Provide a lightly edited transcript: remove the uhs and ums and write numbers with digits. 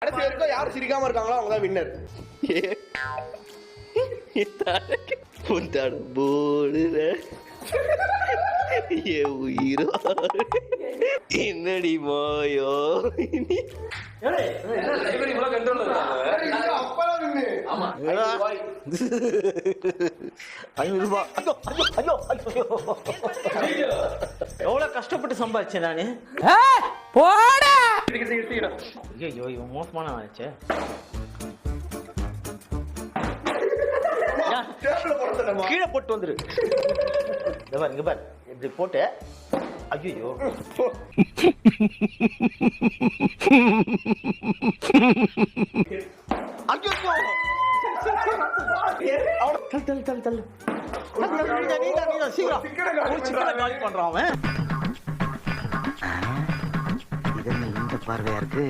கடைசி வரைக்கும் யார் சிரிக்காம இருக்காங்களோ அவங்க தான் வின்னர். என்னடி மாயோ எவ்வளவு கஷ்டப்பட்டு சம்பாதிச்சேன் நானு. ஐயோ இவன் மோசமான ஆச்சு. கீழே போட்டு வந்துரு. இங்க பாரு இப்படி போட்டு. ஐயோ பார்வையா இருக்கு.